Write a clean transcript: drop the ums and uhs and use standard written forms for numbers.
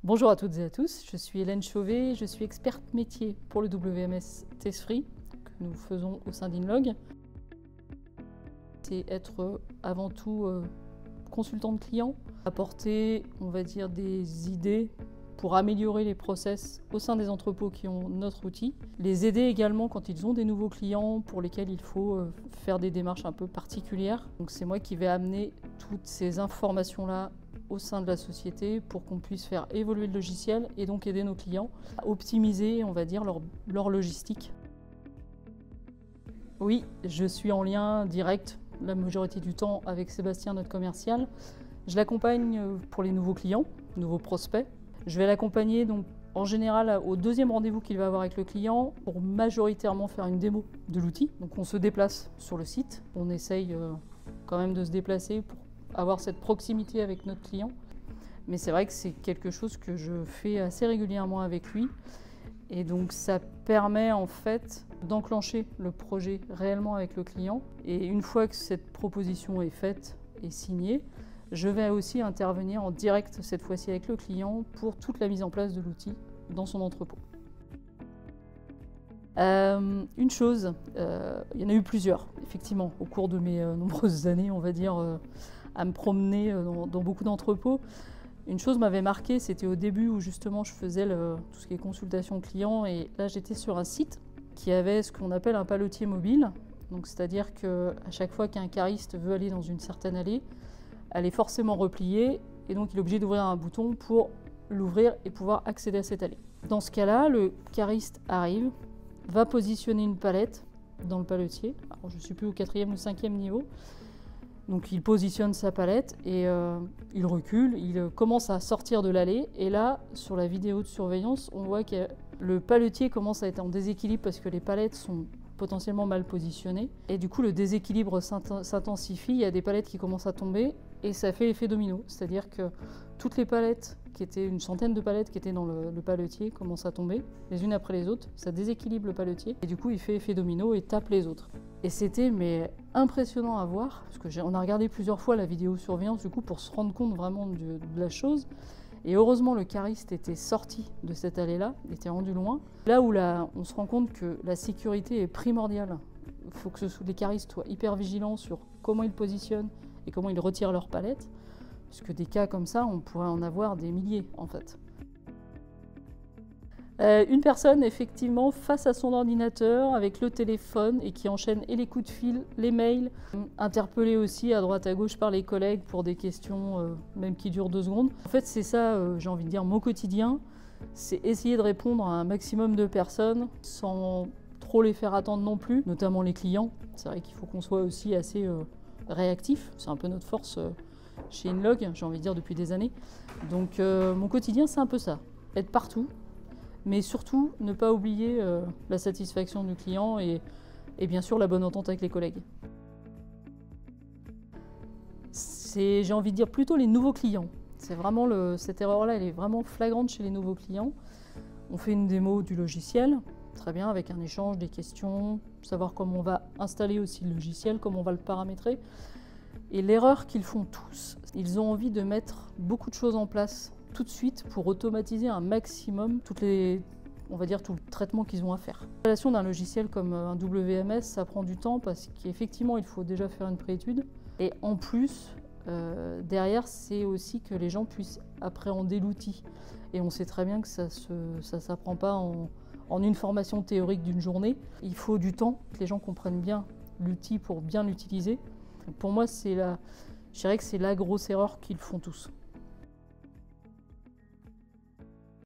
Bonjour à toutes et à tous, je suis Hélène Chauvet, je suis experte métier pour le WMS Test-Free que nous faisons au sein d'Inlog. C'est être avant tout consultant de client, apporter, on va dire, des idées pour améliorer les process au sein des entrepôts qui ont notre outil. Les aider également quand ils ont des nouveaux clients pour lesquels il faut faire des démarches un peu particulières. Donc c'est moi qui vais amener toutes ces informations-là au sein de la société pour qu'on puisse faire évoluer le logiciel et donc aider nos clients à optimiser, on va dire, leur logistique. Oui, je suis en lien direct la majorité du temps avec Sébastien, notre commercial. Je l'accompagne pour les nouveaux clients, nouveaux prospects. Je vais l'accompagner donc en général au deuxième rendez-vous qu'il va avoir avec le client pour majoritairement faire une démo de l'outil. Donc on se déplace sur le site, on essaye quand même de se déplacer pour avoir cette proximité avec notre client. Mais c'est vrai que c'est quelque chose que je fais assez régulièrement avec lui. Et donc ça permet en fait d'enclencher le projet réellement avec le client. Et une fois que cette proposition est faite et signée, je vais aussi intervenir en direct cette fois-ci avec le client pour toute la mise en place de l'outil dans son entrepôt. Une chose, il y en a eu plusieurs, effectivement, au cours de mes nombreuses années, on va dire, à me promener dans beaucoup d'entrepôts. Une chose m'avait marqué, c'était au début où justement je faisais tout ce qui est consultation client, et là j'étais sur un site qui avait ce qu'on appelle un paletier mobile. Donc c'est-à-dire qu'à chaque fois qu'un cariste veut aller dans une certaine allée, elle est forcément repliée et donc il est obligé d'ouvrir un bouton pour l'ouvrir et pouvoir accéder à cette allée. Dans ce cas-là, le cariste arrive, va positionner une palette dans le paletier. Alors, je ne sais plus au 4e ou 5e niveau. Donc il positionne sa palette et il recule, il commence à sortir de l'allée. Et là, sur la vidéo de surveillance, on voit que le paletier commence à être en déséquilibre parce que les palettes sont potentiellement mal positionnées. Et du coup, le déséquilibre s'intensifie, il y a des palettes qui commencent à tomber et ça fait effet domino. C'est-à-dire que toutes les palettes, qui étaient une centaine de palettes qui étaient dans le paletier, commencent à tomber les unes après les autres. Ça déséquilibre le paletier et du coup, il fait effet domino et tape les autres. Et c'était impressionnant à voir, parce qu'on a regardé plusieurs fois la vidéo surveillance du coup pour se rendre compte vraiment de la chose. Et heureusement, le cariste était sorti de cette allée-là, il était rendu loin. Là où on se rend compte que la sécurité est primordiale. Il faut que les caristes soient hyper vigilants sur comment ils positionnent et comment ils retirent leurs palettes. Parce que des cas comme ça, on pourrait en avoir des milliers en fait. Une personne effectivement face à son ordinateur avec le téléphone et qui enchaîne et les coups de fil, les mails, interpellée aussi à droite à gauche par les collègues pour des questions même qui durent 2 secondes. En fait c'est ça, j'ai envie de dire, mon quotidien, c'est essayer de répondre à un maximum de personnes sans trop les faire attendre non plus, notamment les clients. C'est vrai qu'il faut qu'on soit aussi assez réactif, c'est un peu notre force chez Inlog, j'ai envie de dire depuis des années. Donc mon quotidien c'est un peu ça, être partout. Mais surtout, ne pas oublier la satisfaction du client et bien sûr la bonne entente avec les collègues. C'est, j'ai envie de dire, plutôt les nouveaux clients. C'est vraiment cette erreur-là, elle est vraiment flagrante chez les nouveaux clients. On fait une démo du logiciel, très bien, avec un échange, des questions, savoir comment on va installer aussi le logiciel, comment on va le paramétrer. Et l'erreur qu'ils font tous, ils ont envie de mettre beaucoup de choses en place tout de suite pour automatiser un maximum tout le traitement qu'ils ont à faire. L'installation d'un logiciel comme un WMS, ça prend du temps parce qu'effectivement, il faut déjà faire une préétude. Et en plus, derrière, c'est aussi que les gens puissent appréhender l'outil. Et on sait très bien que ça ne s'apprend pas en une formation théorique d'une journée. Il faut du temps, que les gens comprennent bien l'outil pour bien l'utiliser. Pour moi, je dirais que c'est la grosse erreur qu'ils font tous.